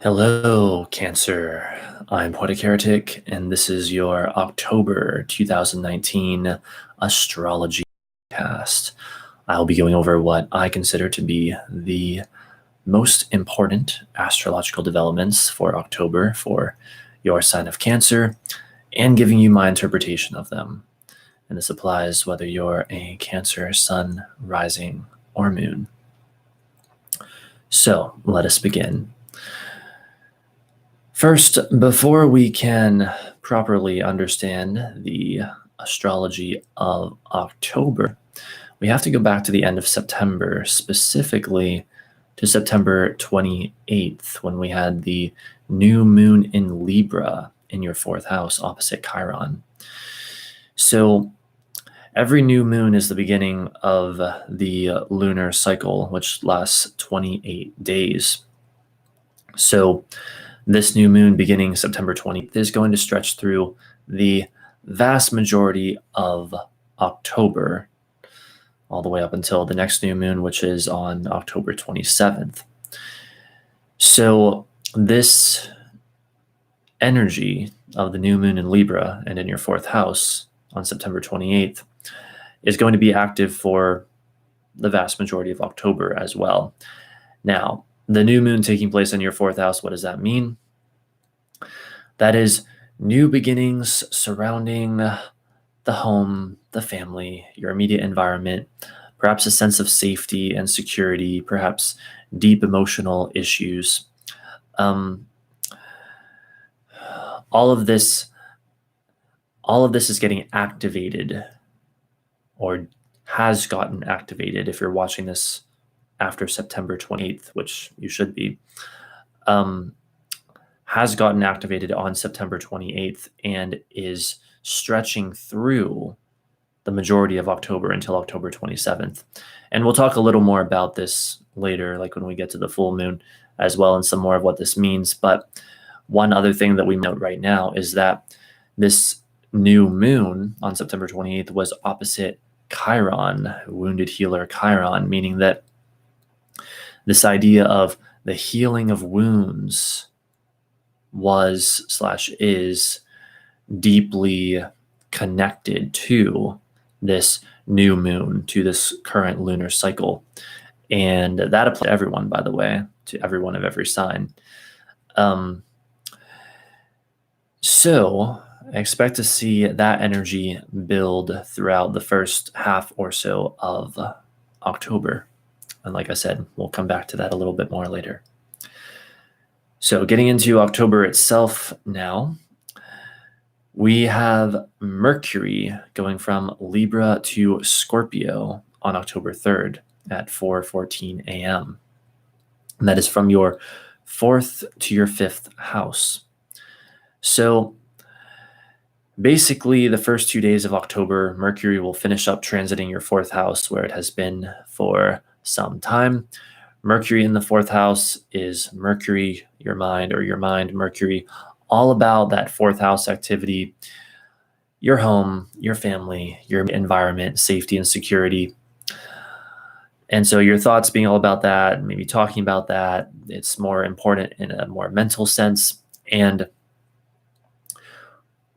Hello, Cancer. I'm Poetic Heretic, and this is your October 2019 Astrology cast. I'll be going over what I consider to be the most important astrological developments for October for your sign of Cancer and giving you my interpretation of them. And this applies whether you're a Cancer, Sun, Rising, or Moon. So let us begin. First, before we can properly understand the astrology of October, we have to go back to the end of September, specifically to September 28th, when we had the new moon in Libra in your fourth house opposite Chiron. So every new moon is the beginning of the lunar cycle, which lasts 28 days. So this new moon beginning September 20th is going to stretch through the vast majority of October, all the way up until the next new moon, which is on October 27th. So this energy of the new moon in Libra and in your fourth house on September 28th is going to be active for the vast majority of October as well. Now, the new moon taking place in your fourth house, what does that mean? That is new beginnings surrounding the home, the family, your immediate environment, perhaps a sense of safety and security, perhaps deep emotional issues. All of this is getting activated, or has gotten activated if you're watching this after September 28th, which you should be, has gotten activated on September 28th and is stretching through the majority of October until October 27th. And we'll talk a little more about this later, like when we get to the full moon as well, and some more of what this means. But one other thing that we note right now is that this new moon on September 28th was opposite Chiron, wounded healer Chiron, meaning that this idea of the healing of wounds is deeply connected to this new moon, to this current lunar cycle. And that applies to everyone, by the way, to everyone of every sign. So I expect to see that energy build throughout the first half or so of October. And like I said, we'll come back to that a little bit more later. So getting into October itself now, we have Mercury going from Libra to Scorpio on October 3rd at 4:14 a.m. And that is from your fourth to your fifth house. So basically, the first 2 days of October, Mercury will finish up transiting your fourth house where it has been for some time. Mercury in the fourth house is Mercury, your mind, Mercury, all about that fourth house activity, your home, your family, your environment, safety and security. And so your thoughts being all about that, maybe talking about that, it's more important in a more mental sense. And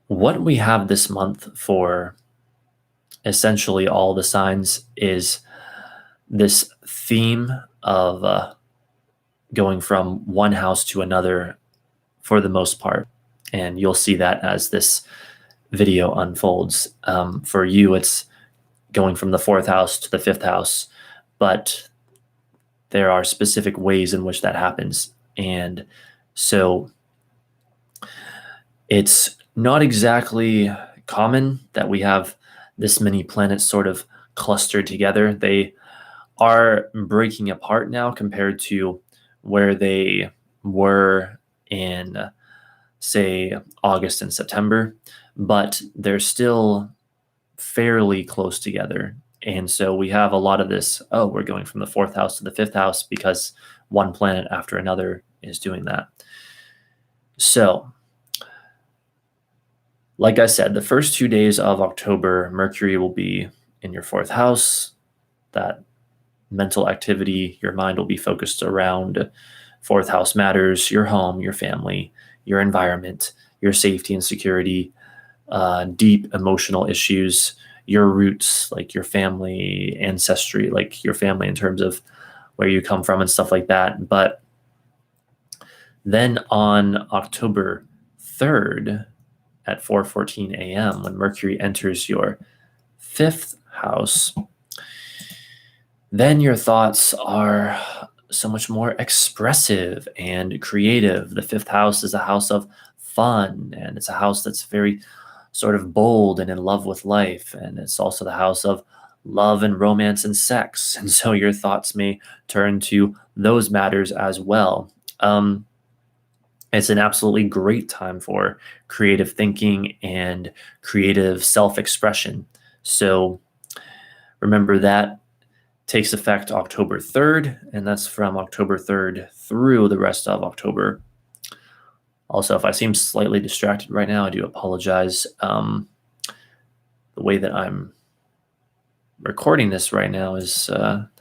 what we have this month for essentially all the signs is this theme of going from one house to another for the most part. And you'll see that as this video unfolds. For you, it's going from the fourth house to the fifth house, but there are specific ways in which that happens. And so it's not exactly common that we have this many planets sort of clustered together. They are breaking apart now compared to where they were in, say, August and September, but they're still fairly close together. And so we have a lot of this, we're going from the fourth house to the fifth house because one planet after another is doing that. So, like I said, the first 2 days of October, Mercury will be in your fourth house. That mental activity, your mind will be focused around Fourth house matters: your home, your family, your environment, your safety and security, deep emotional issues, your roots, like your family ancestry, like your family in terms of where you come from and stuff like that. But then on October 3rd at 4:14 a.m., when Mercury enters your fifth house, then your thoughts are so much more expressive and creative. The fifth house is a house of fun, and it's a house that's very sort of bold and in love with life. And it's also the house of love and romance and sex. And so your thoughts may turn to those matters as well. It's an absolutely great time for creative thinking and creative self-expression. So remember that takes effect October 3rd, and that's from October 3rd through the rest of October. Also, if I seem slightly distracted right now, I do apologize. The way that I'm recording this right now is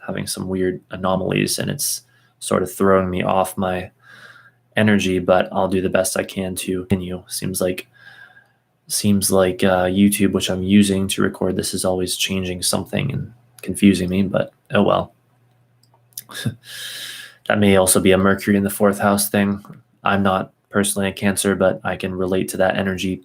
having some weird anomalies, and it's sort of throwing me off my energy, but I'll do the best I can to continue. Seems like YouTube, which I'm using to record this, is always changing something and confusing me, but oh well. That may also be a Mercury in the fourth house thing. I'm not personally a Cancer, but I can relate to that energy.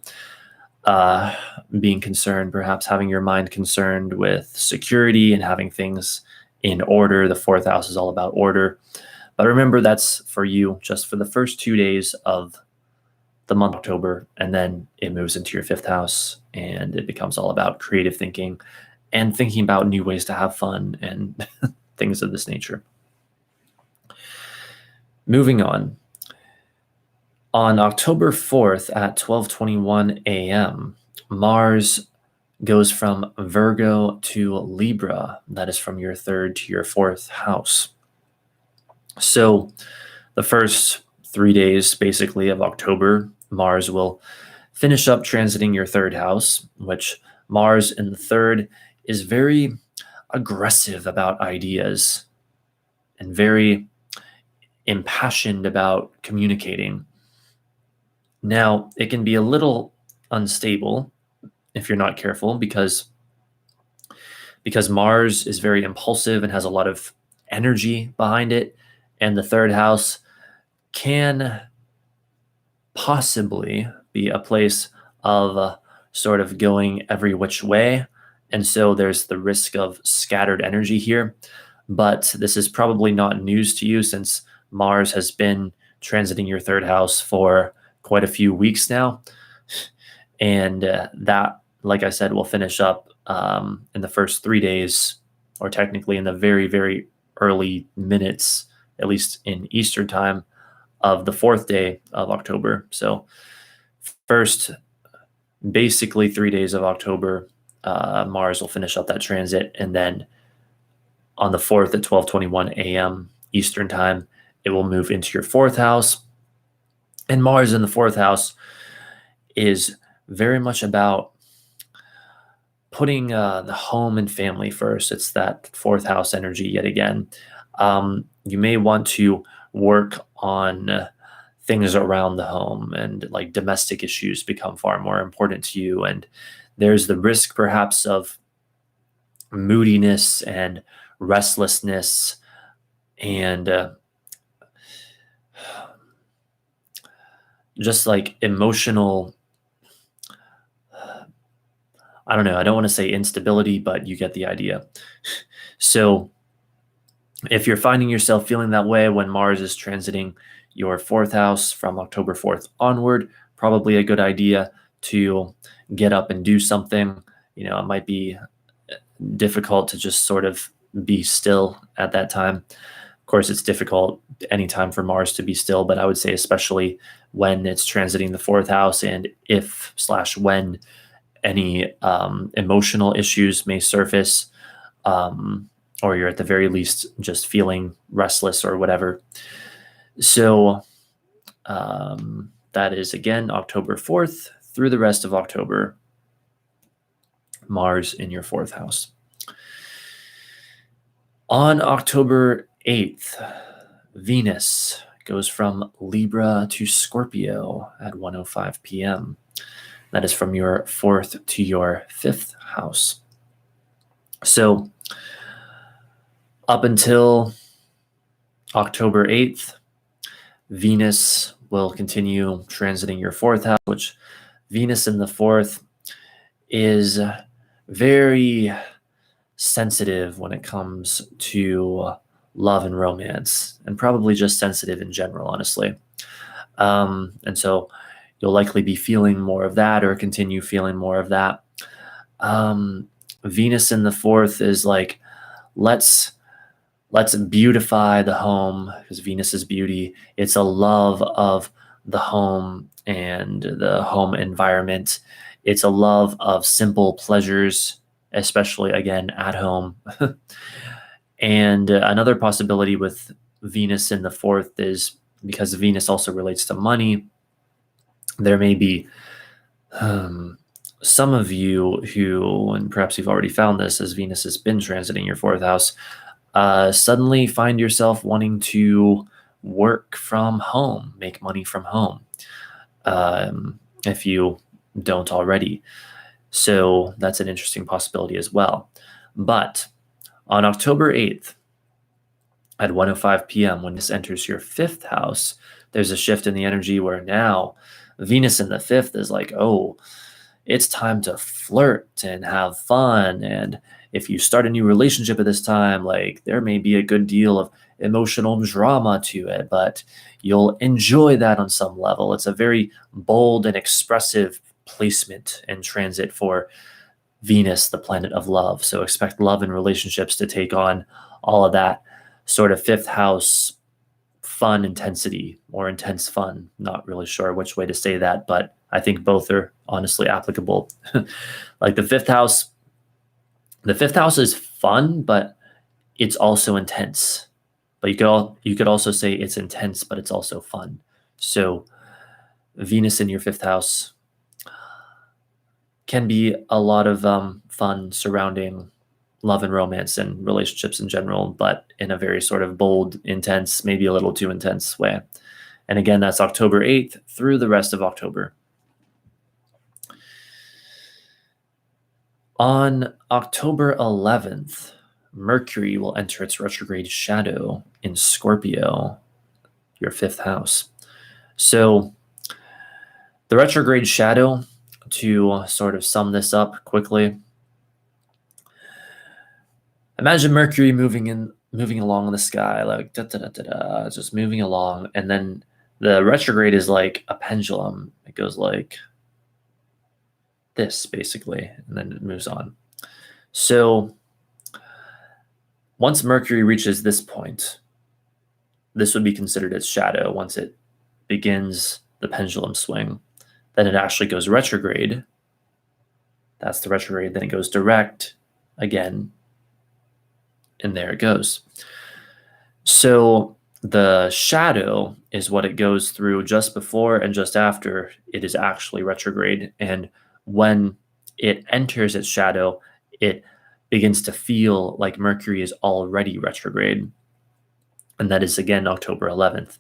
Being concerned, perhaps having your mind concerned with security and having things in order. The fourth house is all about order. But remember, that's for you just for the first 2 days of the month of October, and then it moves into your fifth house, and it becomes all about creative thinking and thinking about new ways to have fun and things of this nature. Moving on. On October 4th at 12:21 a.m., Mars goes from Virgo to Libra. That is from your third to your fourth house. So the first 3 days, basically, of October, Mars will finish up transiting your third house, which Mars in the third is very aggressive about ideas and very impassioned about communicating. Now, it can be a little unstable if you're not careful because Mars is very impulsive and has a lot of energy behind it, and the third house can possibly be a place of sort of going every which way. And so there's the risk of scattered energy here. But this is probably not news to you since Mars has been transiting your third house for quite a few weeks now. And that, like I said, will finish up in the first 3 days, or technically in the very, very early minutes, at least in Eastern time, of the fourth day of October. So first, basically 3 days of October, Mars will finish up that transit. And then on the 4th at 12:21 a.m. Eastern time, it will move into your fourth house. And Mars in the fourth house is very much about putting the home and family first. It's that fourth house energy yet again. You may want to work on things around the home, and like domestic issues become far more important to you. And there's the risk perhaps of moodiness and restlessness and just like emotional, I don't know, I don't want to say instability, but you get the idea. So if you're finding yourself feeling that way when Mars is transiting your fourth house from October 4th onward, probably a good idea to get up and do something. You know, it might be difficult to just sort of be still at that time. Of course, it's difficult anytime for Mars to be still, but I would say especially when it's transiting the fourth house, and if/when any emotional issues may surface, or you're at the very least just feeling restless or whatever. So that is, again, October 4th through the rest of October, Mars in your fourth house. On October 8th, Venus goes from Libra to Scorpio at 1:05 p.m. That is from your 4th to your 5th house. So up until October 8th, Venus will continue transiting your 4th house, which Venus in the 4th is very sensitive when it comes to love and romance, and probably just sensitive in general, honestly. And so you'll likely be feeling more of that or continue feeling more of that. Venus in the 4th is like, let's beautify the home, because Venus is beauty. It's a love of the home and the home environment. It's a love of simple pleasures, especially, again, at home. And another possibility with Venus in the 4th is, because Venus also relates to money, there may be some of you who, and perhaps you've already found this as Venus has been transiting your 4th house, suddenly find yourself wanting to work from home, make money from home, if you don't already. So that's an interesting possibility as well. But on October 8th at 1:05 p.m., when this enters your 5th house, there's a shift in the energy where now Venus in the 5th is like, oh, it's time to flirt and have fun. And if you start a new relationship at this time, like, there may be a good deal of emotional drama to it, but you'll enjoy that on some level. It's a very bold and expressive placement and transit for Venus, the planet of love. So expect love and relationships to take on all of that sort of 5th house fun intensity, or intense fun. Not really sure which way to say that, but I think both are honestly applicable. Like the 5th house is fun, but it's also intense. But you could also say it's intense, but it's also fun. So Venus in your 5th house can be a lot of fun surrounding love and romance and relationships in general, but in a very sort of bold, intense, maybe a little too intense way. And again, that's October 8th through the rest of October. On October 11th, Mercury will enter its retrograde shadow in Scorpio, your 5th house. So the retrograde shadow, to sort of sum this up quickly, imagine Mercury moving along in the sky, like just moving along, and then the retrograde is like a pendulum. It goes like this, basically, and then it moves on. So once Mercury reaches this point, this would be considered its shadow. Once it begins the pendulum swing, then it actually goes retrograde. That's the retrograde. Then it goes direct again, and there it goes. So the shadow is what it goes through just before and just after it is actually retrograde. And when it enters its shadow, it begins to feel like Mercury is already retrograde. And that is, again, October 11th.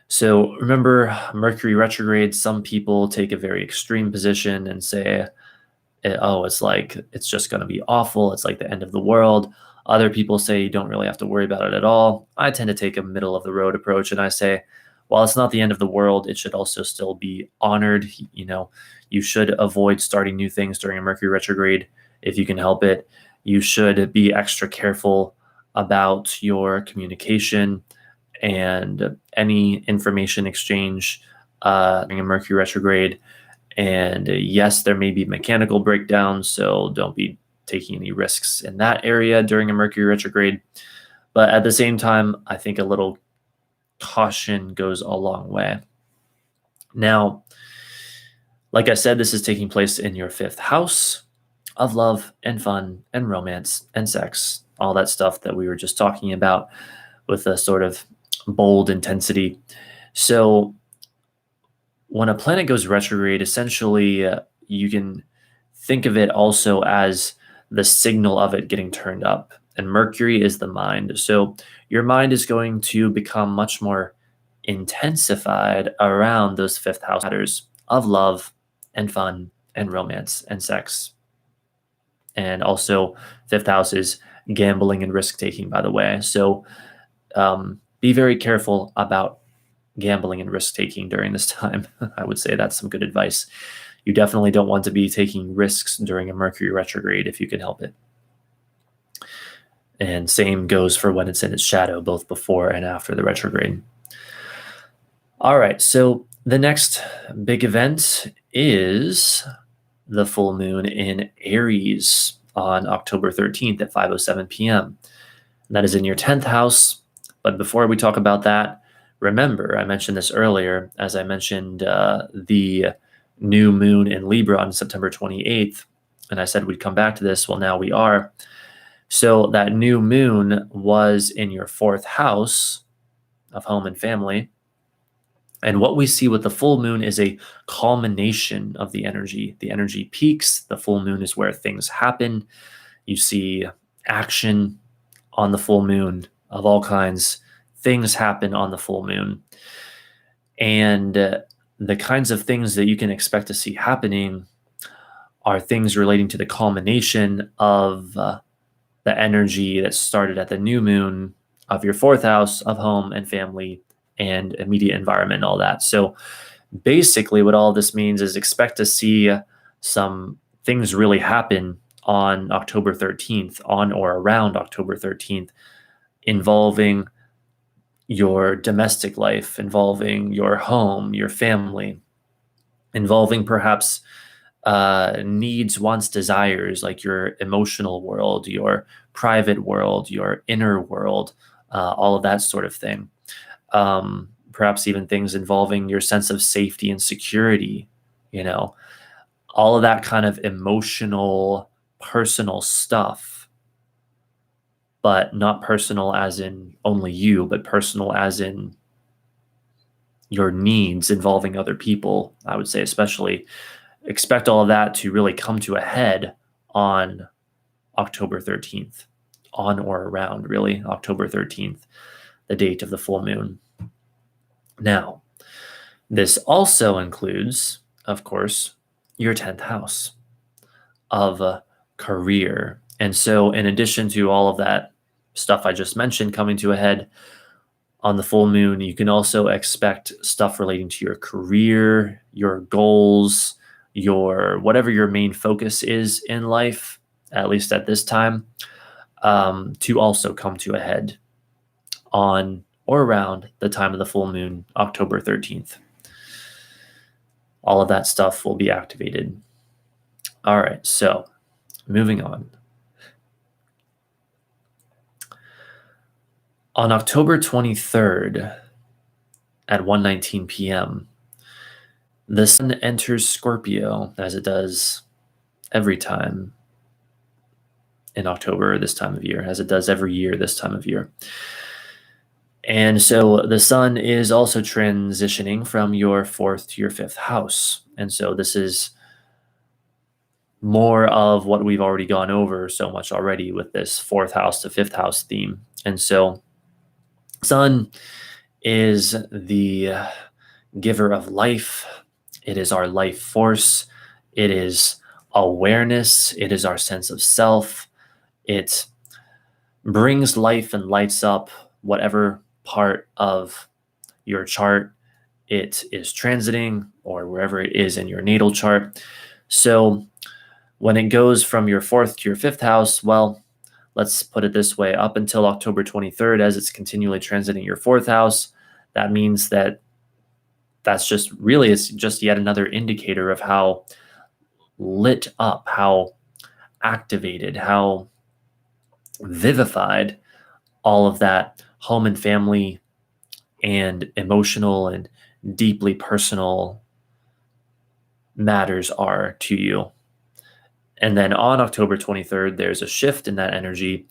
So remember, Mercury retrograde, some people take a very extreme position and say, oh, it's just going to be awful. It's like the end of the world. Other people say you don't really have to worry about it at all. I tend to take a middle of the road approach, and I say, while it's not the end of the world, it should also still be honored. You should avoid starting new things during a Mercury retrograde if you can help it. You should be extra careful about your communication and any information exchange during a Mercury retrograde. And yes, there may be mechanical breakdowns, so don't be taking any risks in that area during a Mercury retrograde. But at the same time, I think a little caution goes a long way. Now, like I said, this is taking place in your 5th house of love and fun and romance and sex, all that stuff that we were just talking about with a sort of bold intensity. So when a planet goes retrograde, essentially you can think of it also as the signal of it getting turned up. and Mercury is the mind. So your mind is going to become much more intensified around those fifth house matters of love and fun and romance and sex. And also, fifth house is gambling and risk taking, by the way. So be very careful about gambling and risk taking during this time. I would say that's some good advice. You definitely don't want to be taking risks during a Mercury retrograde if you can help it. And same goes for when it's in its shadow, both before and after the retrograde. All right, so the next big event is the full moon in Aries on October 13th at 5:07 p.m. And that is in your 10th house. But before we talk about that, remember, I mentioned this earlier, as I mentioned the new moon in Libra on September 28th, and I said we'd come back to this. Well, now we are. So that new moon was in your 4th house of home and family. And what we see with the full moon is a culmination of the energy. The energy peaks. The full moon is where things happen. You see action on the full moon of all kinds. Things happen on the full moon. And the kinds of things that you can expect to see happening are things relating to the culmination of the energy that started at the new moon of your 4th house of home and family and immediate environment and all that. So basically what all this means is expect to see some things really happen on October 13th, on or around October 13th, involving your domestic life, involving your home, your family, involving perhaps needs, wants, desires, like your emotional world, your private world, your inner world, all of that sort of thing. Perhaps even things involving your sense of safety and security, all of that kind of emotional, personal stuff, but not personal as in only you, but personal as in your needs involving other people. I would say especially expect all of that to really come to a head on October 13th, on or around really October 13th, the date of the full moon. Now, this also includes, of course, your 10th house of career. And so in addition to all of that stuff I just mentioned coming to a head on the full moon, you can also expect stuff relating to your career, your goals, your whatever your main focus is in life, at least at this time, to also come to a head on or around the time of the full moon, October 13th. All of that stuff will be activated. All right, so moving on. On October 23rd at 1:19 p.m., the sun enters Scorpio, as it does every time in October this time of year, as it does every year this time of year. And so the sun is also transitioning from your 4th to your 5th house. And so this is more of what we've already gone over so much already with this 4th house to 5th house theme. And so sun is the giver of life. It is our life force. It is awareness. It is our sense of self. It brings life and lights up whatever part of your chart it is transiting or wherever it is in your natal chart. So when it goes from your 4th to your 5th house, well, let's put it this way, up until October 23rd, as it's continually transiting your 4th house, that means that it's just yet another indicator of how lit up, how activated, how vivified all of that home and family and emotional and deeply personal matters are to you. And then on October 23rd, there's a shift in that energy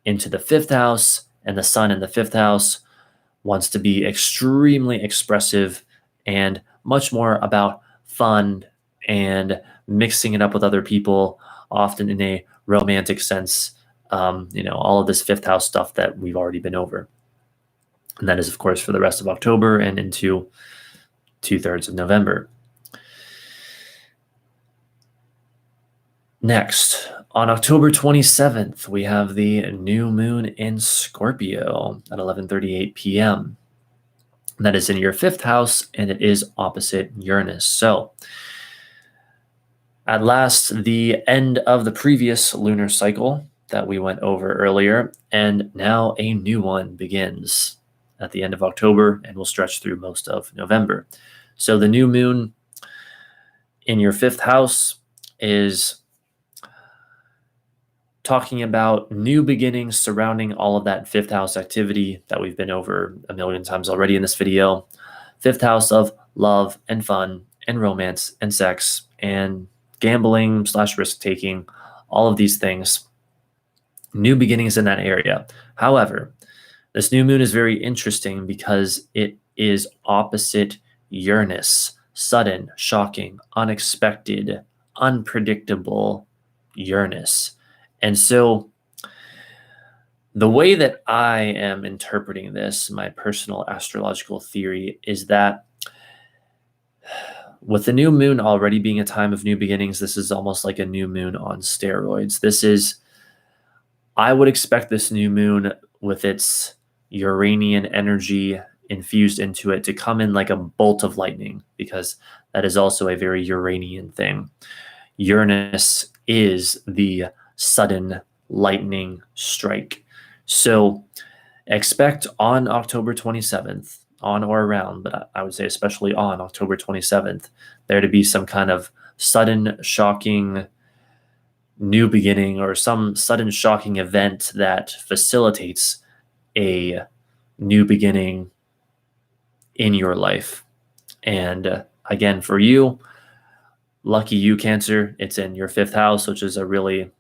into the 5th house, and the sun in the 5th house wants to be extremely expressive and much more about fun and mixing it up with other people, often in a romantic sense, all of this fifth house stuff that we've already been over. And that is, of course, for the rest of October and into 2/3 of November. Next, on October 27th, we have the new moon in Scorpio at 11:38 p.m. That is in your fifth house, and it is opposite Uranus. So, at last, the end of the previous lunar cycle that we went over earlier, and now a new one begins at the end of October and will stretch through most of November. So the new moon in your fifth house is talking about new beginnings surrounding all of that fifth house activity that we've been over a million times already in this video. Fifth house of love and fun and romance and sex and gambling / risk taking, all of these things. New beginnings in that area. However, this new moon is very interesting because it is opposite Uranus. Sudden, shocking, unexpected, unpredictable Uranus. And so the way that I am interpreting this, my personal astrological theory, is that with the new moon already being a time of new beginnings, this is almost like a new moon on steroids. I would expect this new moon with its Uranian energy infused into it to come in like a bolt of lightning, because that is also a very Uranian thing. Uranus is the sudden lightning strike. So expect on October 27th, on or around, but I would say especially on October 27th, there to be some kind of sudden, shocking new beginning or some sudden, shocking event that facilitates a new beginning in your life. And again, for you, lucky you, Cancer, it's in your fifth house, which is a really,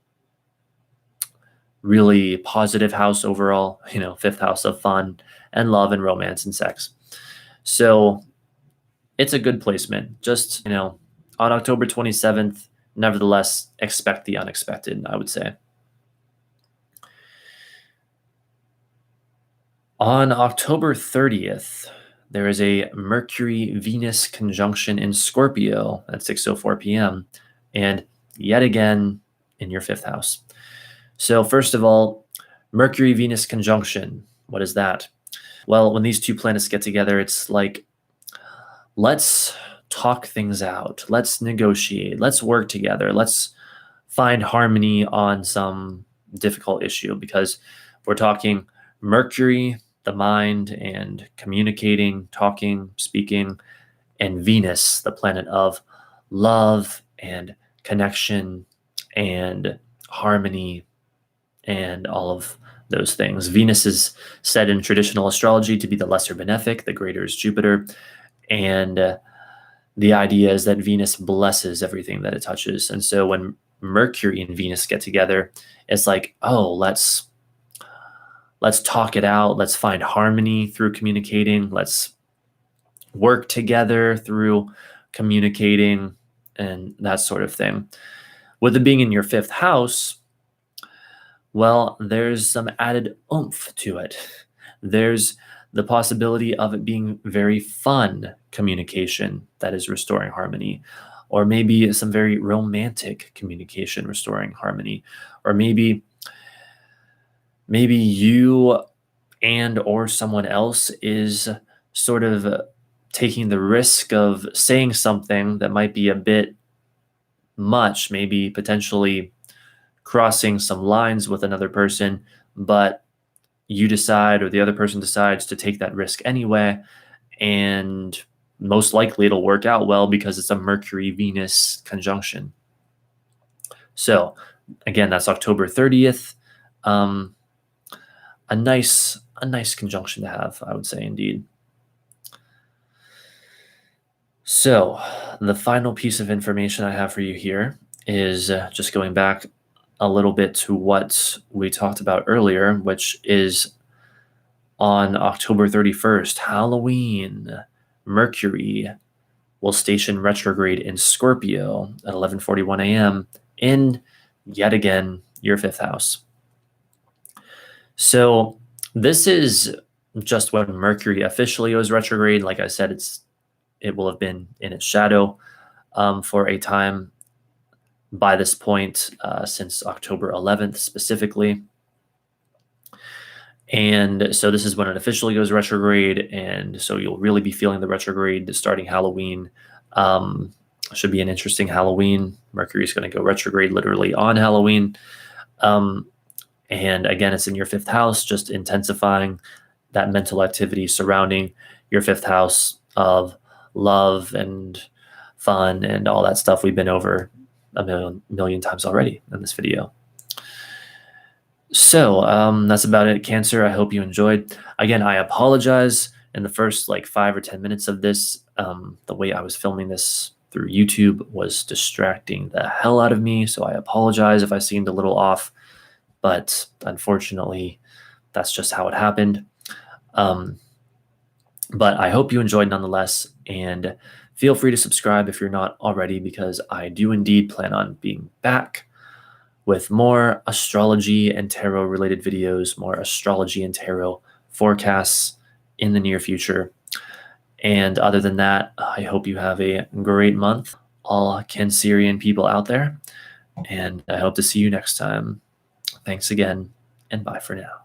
really positive house overall, fifth house of fun and love and romance and sex. So it's a good placement. Just, on October 27th, nevertheless, expect the unexpected, I would say. On October 30th, there is a Mercury Venus conjunction in Scorpio at 6:04 p.m. and yet again in your fifth house. So first of all, Mercury Venus conjunction, what is that? Well, when these two planets get together, it's like, let's talk things out. Let's negotiate. Let's work together. Let's find harmony on some difficult issue, because we're talking Mercury, the mind and communicating, talking, speaking, and Venus, the planet of love and connection and harmony and all of those things. Venus is said in traditional astrology to be the lesser benefic, the greater is Jupiter. And the idea is that Venus blesses everything that it touches. And so when Mercury and Venus get together, it's like, oh, let's talk it out. Let's find harmony through communicating. Let's work together through communicating and that sort of thing. With it being in your fifth house, well, there's some added oomph to it. There's the possibility of it being very fun communication that is restoring harmony, or maybe some very romantic communication restoring harmony, or maybe you and or someone else is sort of taking the risk of saying something that might be a bit much, maybe potentially crossing some lines with another person, but you decide, or the other person decides, to take that risk anyway, and most likely it'll work out well because it's a Mercury-Venus conjunction. So again, that's October 30th. A nice conjunction to have, I would say, indeed. So the final piece of information I have for you here is just going back a little bit to what we talked about earlier, which is on October 31st, Halloween, Mercury will station retrograde in Scorpio at 11:41 a.m. in, yet again, your fifth house. So this is just when Mercury officially goes retrograde. Like I said, it will have been in its shadow for a time by this point, since October 11th specifically. And so this is when it officially goes retrograde, and so you'll really be feeling the retrograde starting Halloween. Should be an interesting Halloween. Mercury is going to go retrograde literally on Halloween. And again, it's in your fifth house, just intensifying that mental activity surrounding your fifth house of love and fun and all that stuff we've been over a million times already in this video. So that's about it, Cancer. I hope you enjoyed. Again, I apologize in the first like 5 or 10 minutes of this. The way I was filming this through YouTube was distracting the hell out of me. So I apologize if I seemed a little off, but unfortunately, that's just how it happened. But I hope you enjoyed nonetheless, and feel free to subscribe if you're not already, because I do indeed plan on being back with more astrology and tarot related videos, more astrology and tarot forecasts in the near future. And other than that, I hope you have a great month, all Cancerian people out there, and I hope to see you next time. Thanks again, and bye for now.